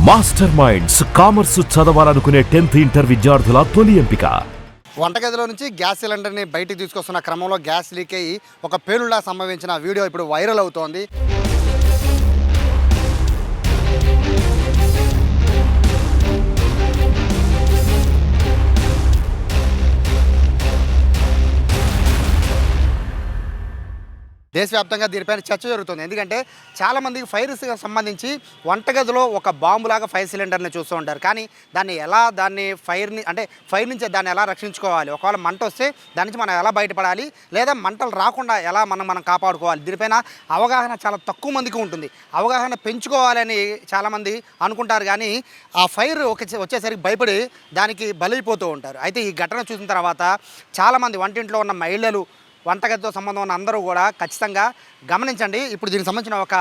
Master minds commerce చదవాలనుకునే 10th inter విద్యార్థుల తొలి ఎంపిక. వంటగదిలో నుంచి గ్యాస్ సిలిండర్ని బయటికి తీసుకొస్తున్న క్రమంలో గ్యాస్ లీక్ అయ్యి ఒక పేలుళ్లా సంభవించిన వీడియో ఇప్పుడు వైరల్ అవుతోంది. దేశవ్యాప్తంగా దీనిపైన చర్చ జరుగుతుంది. ఎందుకంటే చాలామందికి ఫైర్కి సంబంధించి వంటగదిలో ఒక బాంబులాగా ఫైర్ సిలిండర్ని చూస్తూ ఉంటారు. కానీ దాన్ని ఫైర్ నుంచి దాన్ని ఎలా రక్షించుకోవాలి, ఒకవేళ మంట వస్తే దాని నుంచి మనం ఎలా బయటపడాలి, లేదా మంటలు రాకుండా ఎలా మనం కాపాడుకోవాలి, దీనిపైన అవగాహన చాలా తక్కువ మందికి ఉంటుంది. అవగాహన పెంచుకోవాలని చాలామంది అనుకుంటారు, కానీ ఆ ఫైర్ వచ్చేసరికి భయపడి దానికి బలైపోతూ ఉంటారు. అయితే ఈ ఘటన చూసిన తర్వాత చాలామంది వంటింట్లో ఉన్న మహిళలు, వంటగదితో సంబంధం ఉన్న అందరూ కూడా ఖచ్చితంగా గమనించండి. ఇప్పుడు దీనికి సంబంధించిన ఒక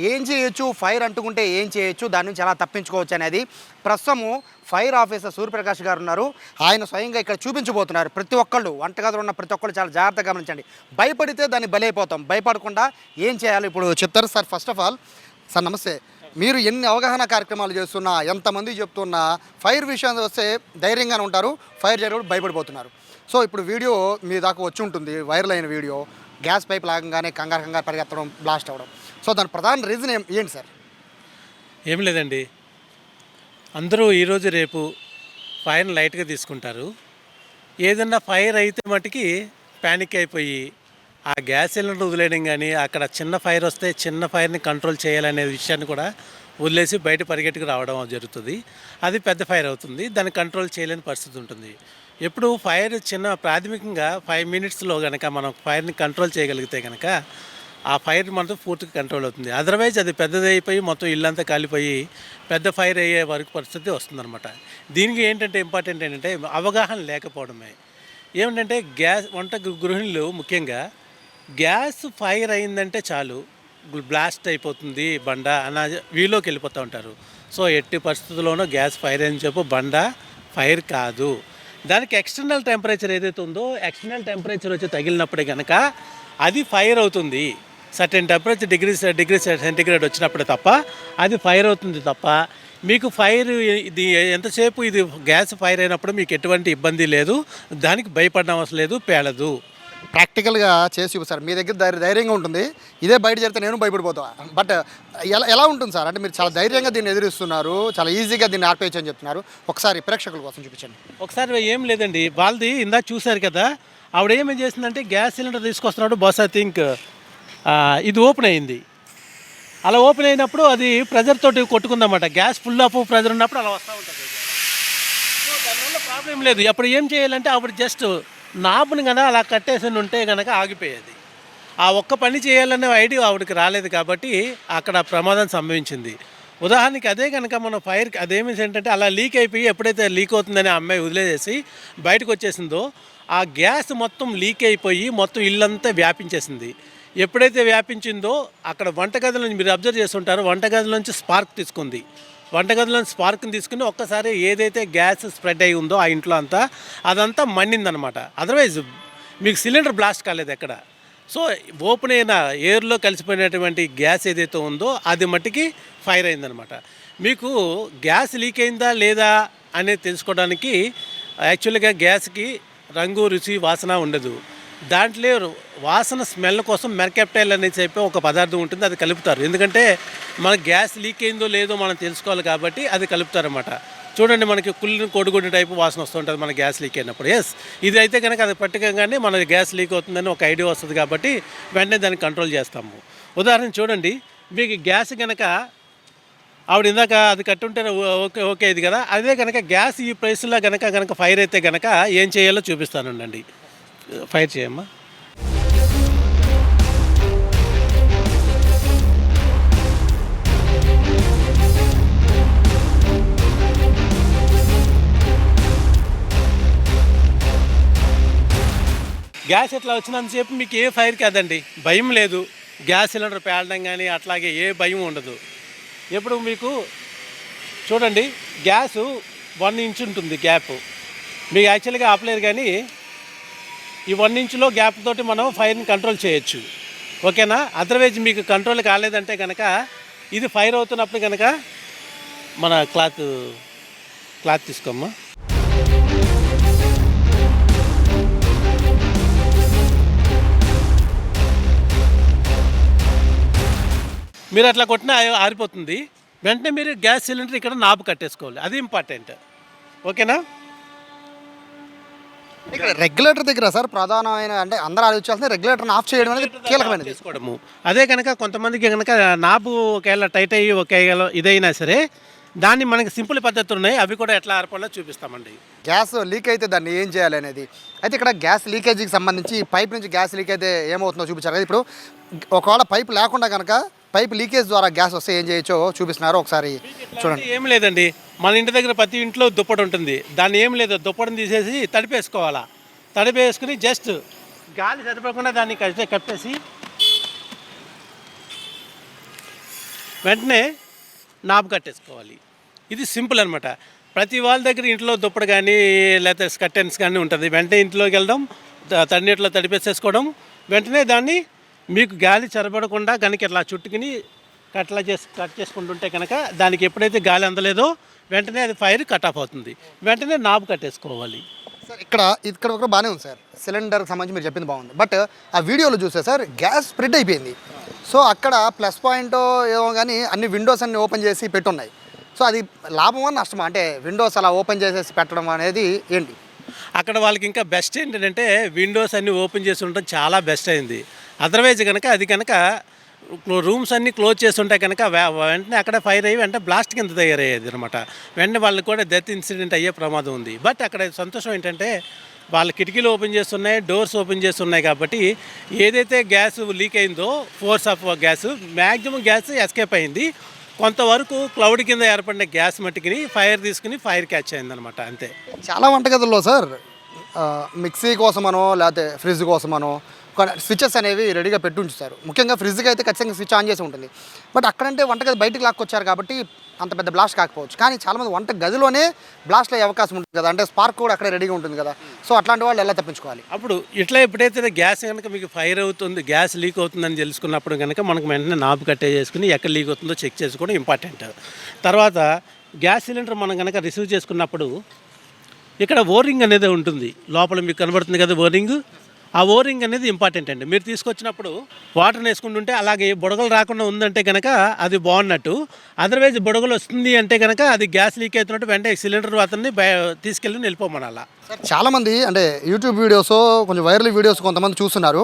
ఏం చేయొచ్చు, ఫైర్ అంటుకుంటే ఏం చేయొచ్చు, దాని నుంచి ఎలా తప్పించుకోవచ్చు అనేది ప్రస్తుతము ఫైర్ ఆఫీసర్ సూర్యప్రకాష్ గారు ఉన్నారు. ఆయన స్వయంగా ఇక్కడ చూపించబోతున్నారు. ప్రతి ఒక్కళ్ళు, వంటగదిలో ఉన్న ప్రతి ఒక్కళ్ళు చాలా జాగ్రత్తగా గమనించండి. భయపడితే దాన్ని బలైపోతాం. భయపడకుండా ఏం చేయాలో ఇప్పుడు చెప్తారు. Sir, first of all sir నమస్తే. మీరు ఎన్ని అవగాహన కార్యక్రమాలు చేస్తున్నా, ఎంతమంది చెప్తున్నా, ఫైర్ విషయాన్ని వస్తే ధైర్యంగానే ఉంటారు, ఫైర్ జరిగినప్పుడు భయపడిపోతున్నారు. సో ఇప్పుడు వీడియో మీ దాకా వచ్చి ఉంటుంది, వైరల్ అయిన వీడియో. గ్యాస్ పైప్ లాగంగానే కంగారు పరిగెత్తడం, బ్లాస్ట్ అవ్వడం. సో దాని ప్రధాన రీజన్ ఏంటి సార్? ఏం లేదండి, అందరూ ఈరోజు రేపు ఫైర్ని లైట్గా తీసుకుంటారు. ఏదన్నా ఫైర్ అయితే మటుకి ప్యానిక్ అయిపోయి ఆ గ్యాస్ సిలిండర్ వదిలేయడం, కానీ అక్కడ చిన్న ఫైర్ వస్తే చిన్న ఫైర్ని కంట్రోల్ చేయాలనే విషయాన్ని కూడా వదిలేసి బయట పరిగెట్టుకు రావడం జరుగుతుంది. అది పెద్ద ఫైర్ అవుతుంది, దాన్ని కంట్రోల్ చేయలేని పరిస్థితి ఉంటుంది. ఎప్పుడు ఫైర్ ప్రాథమికంగా 5 minutesలో కనుక మనం ఫైర్ని కంట్రోల్ చేయగలిగితే కనుక ఆ ఫైర్ మనతో పూర్తిగా కంట్రోల్ అవుతుంది. అదర్వైజ్ అది పెద్దదైపోయి మొత్తం ఇల్లంతా కాలిపోయి పెద్ద ఫైర్ అయ్యే వరకు పరిస్థితి వస్తుందన్నమాట. దీనికి ఏంటంటే ఇంపార్టెంట్ ఏంటంటే అవగాహన లేకపోవడమే. ఏమిటంటే వంట గృహిణులు ముఖ్యంగా గ్యాస్ ఫైర్ అయిందంటే చాలు, బ్లాస్ట్ అయిపోతుంది బండ అన్న వీలోకి వెళ్ళిపోతూ ఉంటారు. సో ఎట్టి పరిస్థితుల్లోనూ గ్యాస్ ఫైర్ అని చెప్పు బండ ఫైర్ కాదు. దానికి ఎక్స్టర్నల్ టెంపరేచర్ ఏదైతే ఉందో, ఎక్స్టర్నల్ టెంపరేచర్ వచ్చి తగిలినప్పుడే కనుక అది ఫైర్ అవుతుంది. సర్టెన్ టెంపరేచర్ డిగ్రీ సెంటిగ్రేడ్ వచ్చినప్పుడే తప్ప అది ఫైర్ అవుతుంది తప్ప మీకు ఫైర్ ఇది ఎంతసేపు ఇది గ్యాస్ ఫైర్ అయినప్పుడు మీకు ఎటువంటి ఇబ్బంది లేదు, దానికి భయపడడం అవసరం లేదు, పేలదు. ప్రాక్టికల్గా చేసి సార్, మీ దగ్గర ధైర్యంగా ఉంటుంది. ఇదే బయట జరిగితే నేను భయపడిపోతా. బట్ ఎలా ఉంటుంది సార్? అంటే మీరు చాలా ధైర్యంగా దీన్ని ఎదురిస్తున్నారు, చాలా ఈజీగా దీన్ని ఆర్పేయచ్చు అని చెప్తున్నారు. ఒకసారి ప్రేక్షకుల కోసం చూపించండి. ఒకసారి ఏం లేదండి, వాళ్ళది ఇందాక చూశారు కదా, ఆవిడ ఏమేం చేసిందంటే గ్యాస్ సిలిండర్ తీసుకొస్తున్నాడు, బస్ ఐ థింక్ ఇది ఓపెన్ అయింది. అలా ఓపెన్ అయినప్పుడు అది ప్రెజర్ తోటి కొట్టుకుందన్నమాట. గ్యాస్ ఫుల్ ఆఫ్ ప్రెజర్ ఉన్నప్పుడు అలా వస్తూ ఉంటుంది. సో దానివల్ల ప్రాబ్లం లేదు. అప్పుడు ఏం చేయాలంటే ఆవిడ జస్ట్ నాబుని కనుక అలా కట్టేసి ఉంటే కనుక ఆగిపోయేది. ఆ ఒక్క పని చేయాలనే ఐడియా ఆవిడకి రాలేదు కాబట్టి అక్కడ ప్రమాదం సంభవించింది. ఉదాహరణకి అదే కనుక మన ఫైర్కి అదేమి ఏంటంటే అలా లీక్ అయిపోయి ఎప్పుడైతే లీక్ అవుతుందని ఆ అమ్మాయి వదిలేసి బయటకు వచ్చేసిందో ఆ గ్యాస్ మొత్తం లీక్ అయిపోయి మొత్తం ఇల్లంతా వ్యాపించేసింది. ఎప్పుడైతే వ్యాపించిందో అక్కడ వంటగదిలో నుంచి మీరు అబ్జర్వ్ చేస్తుంటారో, వంటగదిలోంచి స్పార్క్ తీసుకుంది. వంటగదిలోని స్పార్క్ని తీసుకుని ఒక్కసారి ఏదైతే గ్యాస్ స్ప్రెడ్ అయి ఉందో ఆ ఇంట్లో అంతా అదంతా మండిందనమాట. అదర్వైజ్ మీకు సిలిండర్ బ్లాస్ట్ కాలేదు ఎక్కడ. సో ఓపెన్ అయిన ఎయిర్లో కలిసిపోయినటువంటి గ్యాస్ ఏదైతే ఉందో అది మట్టికి ఫైర్ అయిందనమాట. మీకు గ్యాస్ లీక్ అయిందా లేదా అనేది తెలుసుకోవడానికి యాక్చువల్గా గ్యాస్కి రంగు, రుచి, వాసన ఉండదు. దాంట్లో వాసన స్మెల్ కోసం మెర్కెప్టైల్ అని చెప్పి ఒక పదార్థం ఉంటుంది, అది కలుపుతారు. ఎందుకంటే మన గ్యాస్ లీక్ అయిందో లేదో మనం తెలుసుకోవాలి కాబట్టి అది కలుపుతారన్నమాట. చూడండి, మనకి కోడిగుడ్డు టైపు వాసన వస్తుంటుంది మన గ్యాస్ లీక్ అయినప్పుడు. ఎస్, ఇది అయితే కనుక అది పట్టుకోగానే మన గ్యాస్ లీక్ అవుతుందని ఒక ఐడియా వస్తుంది కాబట్టి వెంటనే దాన్ని కంట్రోల్ చేస్తాము. ఉదాహరణ చూడండి, మీకు గ్యాస్ కనుక ఆవిడ ఇందాక అది కట్టుంటే ఓకే ఇది కదా, అదే కనుక గ్యాస్ ఈ ప్రైస్లో కనుక ఫైర్ అయితే కనుక ఏం చేయాలో చూపిస్తానండి. ఫైర్ చేయమ్మా. గ్యాస్ ఎట్లా వచ్చినంతసేపు మీకు ఏ ఫైర్ కాదండి, భయం లేదు. గ్యాస్ సిలిండర్ పేలడం కానీ అట్లాగే ఏ భయం ఉండదు. ఎప్పుడు మీకు చూడండి, గ్యాసు 1 inch ఉంటుంది గ్యాప్. మీకు యాక్చువల్గా ఆపలేరు, కానీ ఈ 1 inchలో గ్యాప్ తోటి మనం ఫైర్ని కంట్రోల్ చేయొచ్చు. ఓకేనా? అదర్వైజ్ మీకు కంట్రోల్ కాలేదంటే కనుక ఇది ఫైర్ అవుతున్నప్పుడు కనుక మన క్లాత్ తీసుకోమ్మా. మీరు అట్లా కొట్టినా ఆరిపోతుంది. వెంటనే మీరు గ్యాస్ సిలిండర్ ఇక్కడ నాబు కట్టేసుకోవాలి, అది ఇంపార్టెంట్. ఓకేనా? ఇక్కడ రెగ్యులేటర్ దగ్గర సార్ ప్రధానమైన అంటే అందరూ ఆలోచించాల్సిన రెగ్యులేటర్ని ఆఫ్ చేయడం అనేది కీలకమైనది. చేసుకోవడము అదే కనుక కొంతమందికి కనుక నాబు ఒకవేళ టైట్ అయ్యి ఒకవేళ ఇదైనా సరే దాన్ని మనకి సింపుల్ పద్ధతులు ఉన్నాయి, అవి కూడా ఎట్లా ఆర్పాలో చూపిస్తామండి. గ్యాస్ లీక్ అయితే దాన్ని ఏం చేయాలి అనేది అయితే ఇక్కడ గ్యాస్ లీకేజీకి సంబంధించి పైప్ నుంచి గ్యాస్ లీక్ అయితే ఏమవుతుందో చూపించారు కదా. ఇప్పుడు ఒకవేళ పైప్ లేకుండా కనుక పైప్ లీకేజ్ ద్వారా గ్యాస్ వస్తే ఏం చేయొచ్చో చూపిస్తున్నారు, ఒకసారి చూడండి. ఏం లేదండి, మన ఇంటి దగ్గర ప్రతి ఇంట్లో దుప్పటి ఉంటుంది, దాన్ని ఏం లేదు దుప్పటిని తీసేసి తడిపేసుకోవాలా. తడిపేసుకుని జస్ట్ గాలి సరిపడకుండా దాన్ని కప్పేసి వెంటనే నాబు కట్టేసుకోవాలి. ఇది సింపుల్ అనమాట. ప్రతి వాళ్ళ దగ్గర ఇంట్లో దుప్పటి కానీ లేకపోతే స్కర్టెన్స్ కానీ ఉంటుంది. వెంటనే ఇంట్లోకి వెళ్ళడం, తడినీటిలో తడిపేసేసుకోవడం, వెంటనే దాన్ని మీకు గాలి చరబడకుండా కనుక ఇట్లా చుట్టుకుని కట్ చేసుకుంటుంటే కనుక దానికి ఎప్పుడైతే గాలి అందలేదో వెంటనే అది ఫైర్ కట్ ఆఫ్ అవుతుంది. వెంటనే నాబు కట్టేసుకోవాలి. సార్ ఇక్కడ ఒక బాగానే ఉంది సార్, సిలిండర్కి సంబంధించి మీరు చెప్పింది బాగుంది. బట్ ఆ వీడియోలో చూస్తే సార్ గ్యాస్ స్ప్రెడ్ అయిపోయింది. సో అక్కడ ప్లస్ పాయింట్ ఏమో కానీ అన్ని విండోస్ అన్ని ఓపెన్ చేసి పెట్టున్నాయి. సో అది లాభమా నష్టమా? అంటే విండోస్ అలా ఓపెన్ చేసేసి పెట్టడం అనేది ఏంటి? అక్కడ వాళ్ళకి ఇంకా బెస్ట్ ఏంటంటే విండోస్ అన్నీ ఓపెన్ చేసి ఉండడం చాలా బెస్ట్ అయింది. అదర్వైజ్ కనుక అది కనుక రూమ్స్ అన్నీ క్లోజ్ చేస్తుంటే కనుక వెంటనే అక్కడ ఫైర్ అయ్యి వెంటనే బ్లాస్ట్ కింద తయారయ్యేది అనమాట. వెంటనే వాళ్ళకి కూడా డెత్ ఇన్సిడెంట్ అయ్యే ప్రమాదం ఉంది. బట్ అక్కడ సంతోషం ఏంటంటే వాళ్ళ కిటికీలు ఓపెన్ చేస్తున్నాయి, డోర్స్ ఓపెన్ చేస్తున్నాయి కాబట్టి ఏదైతే గ్యాస్ లీక్ అయిందో force of gas maximum gas escape అయింది. కొంతవరకు క్లౌడ్ కింద ఏర్పడిన గ్యాస్ మట్టికి ఫైర్ తీసుకుని ఫైర్ క్యాచ్ అయిందనమాట, అంతే. చాలా వంటగదుల్లో సార్ మిక్సీ కోసమనో లేకపోతే ఫ్రిడ్జ్ కోసమనో స్విచెస్ అనేవి రెడీగా పెట్టి ఉంచుతారు. ముఖ్యంగా ఫ్రిడ్జ్కి అయితే ఖచ్చితంగా స్విచ్ ఆన్ చేసి ఉంటుంది. బట్ అక్కడంటే వంటగది బయటికి లాక్కొచ్చారు కాబట్టి అంత పెద్ద బ్లాస్ట్ కాకపోవచ్చు. కానీ చాలామంది వంట గదిలోనే బ్లాస్ట్ అయ్యే అవకాశం ఉంటుంది కదా, అంటే స్పార్క్ కూడా అక్కడే రెడీగా ఉంటుంది కదా. సో అట్లాంటి వాళ్ళు ఎలా తప్పించుకోవాలి? అప్పుడు ఇట్లా ఎప్పుడైతే గ్యాస్ కనుక మీకు ఫైర్ అవుతుంది, గ్యాస్ లీక్ అవుతుందని తెలుసుకున్నప్పుడు కనుక మనకు వెంటనే నాబు కట్టే చేసుకుని ఎక్కడ లీక్ అవుతుందో చెక్ చేసుకోవడం ఇంపార్టెంట్. తర్వాత గ్యాస్ సిలిండర్ మనం కనుక రిసీవ్ చేసుకున్నప్పుడు ఇక్కడ ఓరింగ్ అనేది ఉంటుంది, లోపల మీకు కనబడుతుంది కదా ఓరింగ్. ఆ ఓరింగ్ అనేది ఇంపార్టెంట్ అండి. మీరు తీసుకొచ్చినప్పుడు వాటర్ వేసుకుంటుంటే అలాగే బుడగలు రాకుండా ఉందంటే కనుక అది బాగున్నట్టు. అదర్వైజ్ బుడగలు వస్తుంది అంటే కనుక అది గ్యాస్ లీక్ అవుతున్నట్టు వెంటనే సిలిండర్ అతన్ని తీసుకెళ్ళి వెళ్ళిపోమనాల. చాలామంది అంటే యూట్యూబ్ వీడియోస్ కొంచెం వైరల్ వీడియోస్ కొంతమంది చూస్తున్నారు.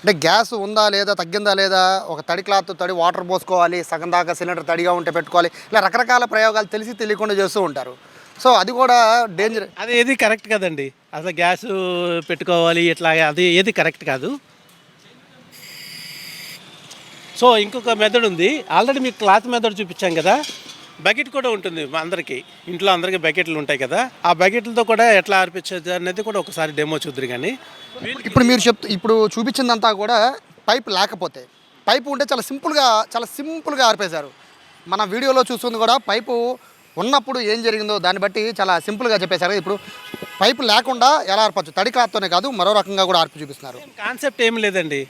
అంటే గ్యాస్ ఉందా లేదా, తగ్గిందా లేదా, ఒక తడి క్లాత్ తడి వాటర్ పోసుకోవాలి, సగం దాకా సిలిండర్ తడిగా ఉంటే పెట్టుకోవాలి, ఇలా రకరకాల ప్రయోగాలు తెలిసి తెలియకుండా చేస్తూ ఉంటారు. సో అది కూడా డేంజర్. అది ఏది కరెక్ట్ కదండి. అసలు గ్యాస్ పెట్టుకోవాలి ఇట్లా, అది ఏది కరెక్ట్ కాదు. సో ఇంకొక మెథడ్ ఉంది, ఆల్రెడీ మీకు క్లాత్ మెథడ్ చూపించాం కదా. బకెట్ కూడా ఉంటుంది అందరికీ, ఇంట్లో అందరికీ బకెట్లు ఉంటాయి కదా. ఆ బకెట్లతో కూడా ఎట్లా ఆర్పించదు అనేది కూడా ఒకసారి డెమో చూద్దరు. కానీ ఇప్పుడు చూపించిందంతా కూడా పైప్ లేకపోతే, పైపు ఉంటే చాలా సింపుల్గా ఆర్పేశారు. మన వీడియోలో చూస్తుంది కూడా పైపు ఉన్నప్పుడు ఏం జరిగిందో దాన్ని బట్టి చాలా సింపుల్గా చెప్పేశారు. ఇప్పుడు పైపు లేకుండా ఎలా ఆర్పచ్చు, తడి క్లాత్తోనే కాదు మరో రకంగా కూడా ఆర్పి చూపిస్తున్నారు. కాన్సెప్ట్ ఏం లేదండి,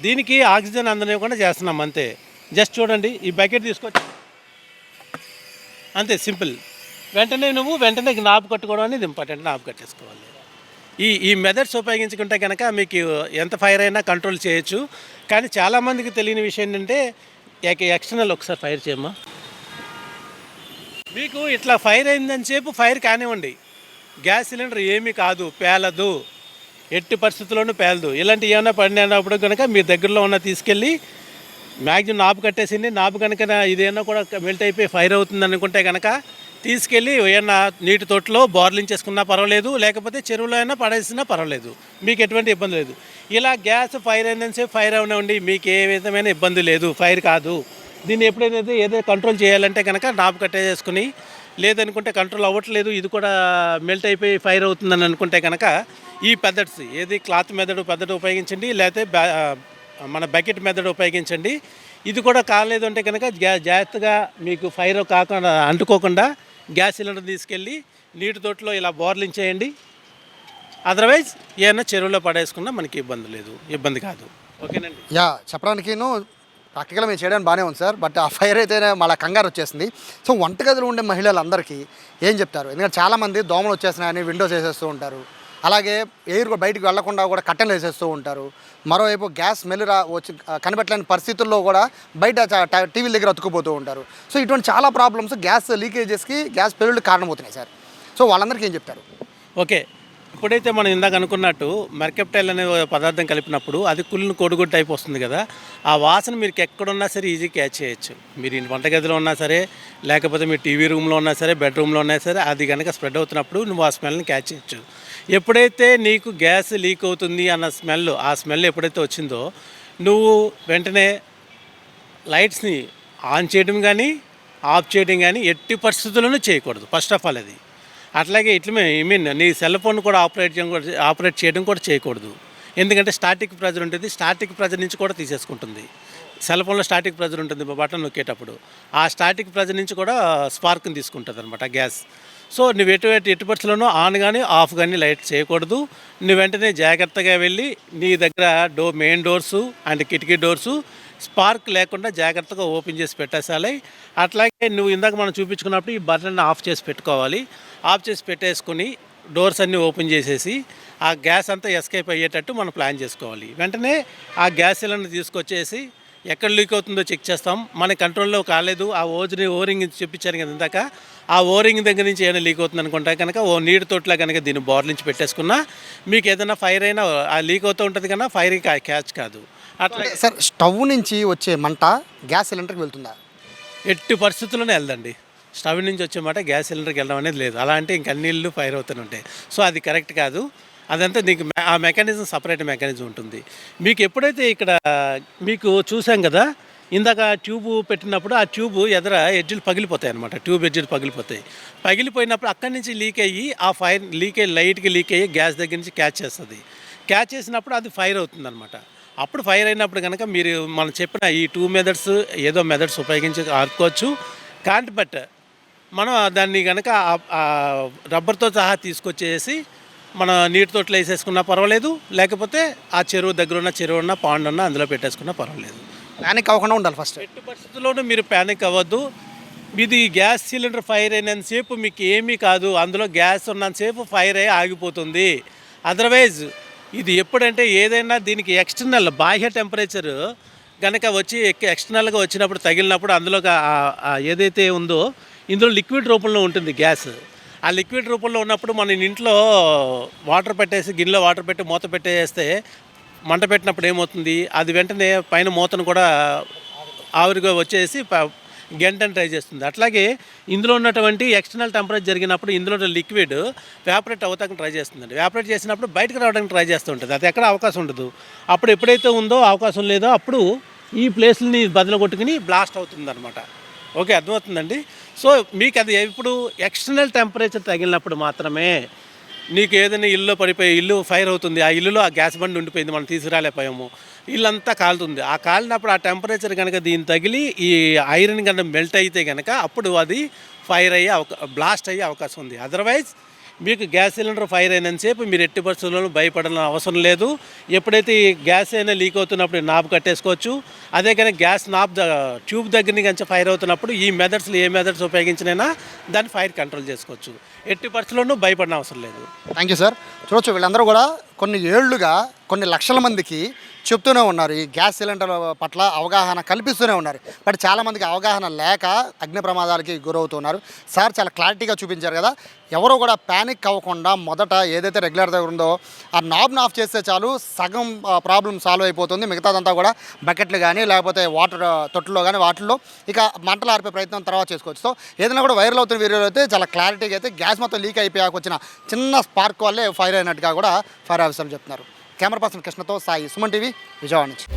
దీనికి ఆక్సిజన్ అందనివ్వకుండా చేస్తున్నాం అంతే. జస్ట్ చూడండి, ఈ బకెట్ తీసుకొచ్చి అంతే సింపుల్. వెంటనే నాబు కట్టుకోవడం అనేది ఇంపార్టెంట్, నాబు కట్టేసుకోవాలి. ఈ మెథడ్స్ ఉపయోగించుకుంటే కనుక మీకు ఎంత ఫైర్ అయినా కంట్రోల్ చేయొచ్చు. కానీ చాలామందికి తెలియని విషయం ఏంటంటే ఎక్స్టర్నల్ ఒకసారి ఫైర్ చేయమ్మా. మీకు ఇట్లా ఫైర్ అయిందని చెప్పు ఫైర్ కానివ్వండి, గ్యాస్ సిలిండర్ ఏమీ కాదు, పేలదు, ఎట్టి పరిస్థితుల్లోనూ పేలదు. ఇలాంటి ఏమైనా పడినప్పుడు కనుక మీ దగ్గరలో ఉన్న తీసుకెళ్ళి మ్యాక్సిమం నాబు కట్టేసింది, నాబు కనుక ఇదేనా కూడా మెల్ట్ అయిపోయి ఫైర్ అవుతుంది అనుకుంటే కనుక తీసుకెళ్ళి ఏమన్నా నీటి తోటలో బోర్లించేసుకున్నా పర్వాలేదు, లేకపోతే చెరువులో అయినా పడేసినా పర్వాలేదు, మీకు ఎటువంటి ఇబ్బంది లేదు. ఇలా గ్యాస్ ఫైర్ అయిందని చెప్పి ఫైర్ అవనివ్వండి, మీకు ఏ విధమైన ఇబ్బంది లేదు, ఫైర్ కాదు. దీన్ని ఎప్పుడైతే ఏదో కంట్రోల్ చేయాలంటే కనుక నాబు కట్టేసుకుని, లేదనుకుంటే కంట్రోల్ అవ్వట్లేదు ఇది కూడా మెల్ట్ అయిపోయి ఫైర్ అవుతుందని అనుకుంటే కనుక ఈ మెథడ్స్ ఏది క్లాత్ మెథడ్ ఉపయోగించండి, లేకపోతే మన బకెట్ మెథడ్ ఉపయోగించండి. ఇది కూడా కాలేదు అంటే కనుక జాగ్రత్తగా మీకు ఫైర్ కాకుండా అంటుకోకుండా గ్యాస్ సిలిండర్ తీసుకెళ్ళి నీటి తోటలో ఇలా బోర్లించేయండి. అదర్వైజ్ ఏమైనా చెరువులో పడేసుకున్నా మనకి ఇబ్బంది కాదు. ఓకేనండి. చెప్పడానికిను ప్రాక్టికల్గా మేము చేయడానికి బాగానే ఉంది సార్, బట్ ఆ ఫైర్ అయితేనే మళ్ళీ కంగారు వచ్చేసింది. సో వంటగదిలో ఉండే మహిళలందరికీ ఏం చెప్తారు? ఎందుకంటే చాలామంది దోమలు వచ్చేస్తున్నాయని విండోస్ వేసేస్తూ ఉంటారు, అలాగే ఎయిర్ కూడా బయటికి వెళ్లకుండా కూడా కట్టెలు వేసేస్తూ ఉంటారు. మరోవైపు గ్యాస్ స్మెల్ వచ్చి కనిపెట్టలేని పరిస్థితుల్లో కూడా బయట టీవీల దగ్గర అతుక్కుపోతూ ఉంటారు. సో ఇటువంటి చాలా ప్రాబ్లమ్స్ గ్యాస్ లీకేజెస్కి, గ్యాస్ పెళ్ళిళ్ళకి కారణమవుతున్నాయి సార్. సో వాళ్ళందరికీ ఏం చెప్తారు? ఓకే, ఇప్పుడైతే మనం ఇందాక అనుకున్నట్టు మెర్కెప్టైల్ అనే పదార్థం కలిపినప్పుడు అది కుళ్ళిన కోడిగుడ్డు టైప్ వస్తుంది కదా, ఆ వాసన మీరు ఎక్కడున్నా సరే ఈజీ క్యాచ్ చేయొచ్చు. మీరు వంటగదిలో ఉన్నా సరే, లేకపోతే మీరు టీవీ రూమ్లో ఉన్నా సరే, బెడ్రూమ్లో ఉన్నా సరే, అది కనుక స్ప్రెడ్ అవుతున్నప్పుడు నువ్వు ఆ స్మెల్ని క్యాచ్ చేయొచ్చు. ఎప్పుడైతే నీకు గ్యాస్ లీక్ అవుతుంది అన్న ఆ స్మెల్ ఎప్పుడైతే వచ్చిందో నువ్వు వెంటనే లైట్స్ని ఆన్ చేయడం కానీ ఆఫ్ చేయడం కానీ ఎట్టి పరిస్థితుల్లోనూ చేయకూడదు. ఫస్ట్ ఆఫ్ ఆల్ అది. అట్లాగే నీ సెల్ ఫోన్ కూడా ఆపరేట్ చేయడం కూడా చేయకూడదు. ఎందుకంటే స్టాటిక్ ప్రెజర్ ఉంటుంది, స్టాటిక్ ప్రెజర్ నుంచి కూడా తీసేసుకుంటుంది. సెల్ ఫోన్లో స్టాటిక్ ప్రెజర్ ఉంటుంది బటన్ నొక్కేటప్పుడు, ఆ స్టాటిక్ ప్రెజర్ నుంచి కూడా స్పార్క్ని తీసుకుంటుంది అనమాట గ్యాస్. సో నువ్వు ఎటు పరిస్థితుల్లోనూ ఆన్ కానీ ఆఫ్ కానీ లైట్ చేయకూడదు. నువ్వు వెంటనే జాగ్రత్తగా వెళ్ళి నీ దగ్గర మెయిన్ డోర్సు అండ్ కిటికీ డోర్సు స్పార్క్ లేకుండా జాగ్రత్తగా ఓపెన్ చేసి పెట్టేసాలి. అట్లాగే నువ్వు ఇందాక మనం చూపించుకున్నప్పుడు ఈ బటన్ ఆఫ్ చేసి పెట్టుకోవాలి. ఆఫ్ చేసి పెట్టేసుకుని డోర్స్ అన్నీ ఓపెన్ చేసేసి ఆ గ్యాస్ అంతా ఎస్కేప్ అయ్యేటట్టు మనం ప్లాన్ చేసుకోవాలి. వెంటనే ఆ గ్యాస్ సిలిండర్ తీసుకొచ్చేసి ఎక్కడ లీక్ అవుతుందో చెక్ చేస్తాం. మన కంట్రోల్లో కాలేదు, ఆ ఓరింగ్ చూపించాను కదా ఇందాక, ఆ ఓరింగ్ దగ్గర నుంచి ఏమైనా లీక్ అవుతుంది అనుకుంటా కనుక నీటి తోటలా కనుక దీన్ని బాటిల్ పెట్టేసుకున్నా మీకు ఏదైనా ఫైర్ అయినా ఆ లీక్ అవుతూ ఉంటుంది కన్నా ఫైర్ క్యాచ్ కాదు. అట్లా సార్ స్టవ్ నుంచి వచ్చే మంట గ్యాస్ సిలిండర్కి వెళ్తుందా? ఎట్టి పరిస్థితుల్లోనే వెళ్దండి. స్టవ్ నుంచి వచ్చే మాట గ్యాస్ సిలిండర్కి వెళ్ళడం అనేది లేదు. అలా అంటే ఇంక అన్ని ఇళ్ళు ఫైర్ అవుతూనే ఉంటాయి. సో అది కరెక్ట్ కాదు. అదంతా నీకు ఆ మెకానిజం సపరేట్ మెకానిజం ఉంటుంది. మీకు ఎప్పుడైతే ఇక్కడ మీకు చూసాం కదా ఇందాక ట్యూబ్ పెట్టినప్పుడు ఆ ట్యూబ్ ఎదర ఎడ్జీలు పగిలిపోతాయి అనమాట. ట్యూబ్ ఎడ్జీలు పగిలిపోయినప్పుడు అక్కడి నుంచి లీక్ అయ్యి ఆ ఫైర్ లైట్కి లీక్ అయ్యి గ్యాస్ దగ్గర నుంచి క్యాచ్ చేస్తుంది. క్యాచ్ చేసినప్పుడు అది ఫైర్ అవుతుంది అనమాట. అప్పుడు ఫైర్ అయినప్పుడు కనుక మీరు మనం చెప్పిన ఈ 2 మెథడ్స్ ఏదో మెథడ్స్ ఉపయోగించి ఆడుకోవచ్చు. కాంట్ బట్ మనం దాన్ని కనుక రబ్బర్తో సహా తీసుకొచ్చేసి మన నీటి తోటలో వేసేసుకున్నా పర్వాలేదు, లేకపోతే ఆ చెరువు దగ్గర ఉన్న చెరువు పాండ్ ఉన్న అందులో పెట్టేసుకున్నా పర్వాలేదు. ప్యానిక్ అవ్వకుండా ఉండాలి ఫస్ట్. ఎట్టి పరిస్థితుల్లోనూ మీరు ప్యానిక్ అవ్వద్దు. ఇది గ్యాస్ సిలిండర్ ఫైర్ అయినంతసేపు మీకు ఏమీ కాదు, అందులో గ్యాస్ ఉన్నంతసేపు ఫైర్ అయ్యి ఆగిపోతుంది. అదర్వైజ్ ఇది ఎప్పుడంటే ఏదైనా దీనికి ఎక్స్టర్నల్ బాహ్య టెంపరేచర్ కనుక వచ్చి ఎక్స్టర్నల్గా వచ్చినప్పుడు తగిలినప్పుడు అందులో ఏదైతే ఉందో ఇందులో లిక్విడ్ రూపంలో ఉంటుంది గ్యాస్. ఆ లిక్విడ్ రూపంలో ఉన్నప్పుడు మన ఇంట్లో వాటర్ పెట్టేసి గిన్నెలో వాటర్ పెట్టి మూత పెట్టేస్తే మంట పెట్టినప్పుడు ఏమవుతుంది, అది వెంటనే పైన మూతను కూడా ఆవిరిగా వచ్చేసి గంటని ట్రై చేస్తుంది. అట్లాగే ఇందులో ఉన్నటువంటి ఎక్స్టర్నల్ టెంపరేచర్ జరిగినప్పుడు ఇందులో లిక్విడ్ వ్యాపరేట్ అవుతానికి ట్రై చేస్తుందండి. వ్యాపరేట్ చేసినప్పుడు బయటకు రావడానికి ట్రై చేస్తూ ఉంటుంది. అది ఎక్కడ అవకాశం ఉండదు. అప్పుడు ఎప్పుడైతే ఉందో అవకాశం లేదో అప్పుడు ఈ ప్లేస్ని బదులు కొట్టుకుని బ్లాస్ట్ అవుతుంది అనమాట. ఓకే, అర్థమవుతుందండి. సో మీకు అది ఎప్పుడు ఎక్స్టర్నల్ టెంపరేచర్ తగిలినప్పుడు మాత్రమే నీకు ఏదైనా ఇల్లు పడిపోయి ఇల్లు ఫైర్ అవుతుంది, ఆ ఇల్లులో ఆ గ్యాస్ బండి ఉండిపోయింది, మనం తీసుకురాలేకపోయాము, ఇల్లంతా కాలుతుంది. ఆ కాలినప్పుడు ఆ టెంపరేచర్ కనుక దీన్ని తగిలి ఈ ఐరన్ కనుక మెల్ట్ అయితే కనుక అప్పుడు అది ఫైర్ అయ్యే బ్లాస్ట్ అయ్యే అవకాశం ఉంది. అదర్వైజ్ మీకు గ్యాస్ సిలిండర్ ఫైర్ అయినంతసేపు మీరు ఎట్టి పరిస్థితుల్లో భయపడాల్సిన అవసరం లేదు. ఎప్పుడైతే ఈ గ్యాస్ అయినా లీక్ అవుతున్నప్పుడు నాబ్ కట్టేసుకోవచ్చు. అదే కానీ గ్యాస్ నాబ్ ట్యూబ్ దగ్గర నుంచి ఫైర్ అవుతున్నప్పుడు ఈ మెథడ్స్లో ఏ మెథడ్స్ ఉపయోగించినైనా దాన్ని ఫైర్ కంట్రోల్ చేసుకోవచ్చు. ఎట్టి పరిస్థితుల్లోనూ భయపడిన అవసరం లేదు. Thank you sir. చూడొచ్చు వీళ్ళందరూ కూడా కొన్ని ఏళ్లుగా కొన్ని లక్షల మందికి చెప్తూనే ఉన్నారు, ఈ గ్యాస్ సిలిండర్ పట్ల అవగాహన కల్పిస్తూనే ఉన్నారు. బట్ చాలామందికి అవగాహన లేక అగ్ని ప్రమాదాలకి గురవుతున్నారు. సార్ చాలా క్లారిటీగా చూపించారు కదా. ఎవరో కూడా ప్యానిక్ అవ్వకుండా మొదట ఏదైతే రెగ్యులర్ దగ్గర ఉందో ఆ నాబ్ను ఆఫ్ చేస్తే చాలు, సగం ప్రాబ్లం సాల్వ్ అయిపోతుంది. మిగతాదంతా కూడా బకెట్లు కానీ లేకపోతే వాటర్ తొట్టులో కానీ వాటిల్లో ఇక మంటలు ఆర్పే ప్రయత్నం తర్వాత చేసుకోవచ్చు. సో ఏదైనా కూడా వైరల్ అవుతున్న వీడియోలో అయితే చాలా క్లారిటీగా అయితే గ్యాస్ మొత్తం లీక్ అయిపోయాక వచ్చిన చిన్న స్పార్క్ వల్లే ఫైర్ అయినట్టుగా కూడా ఫైర్ ఆఫీసర్లు చెప్తున్నారు. కెమెరా పర్సన్ కృష్ణతో సాయి, సుమన్ టీవీ, విజయవాడ నుంచి.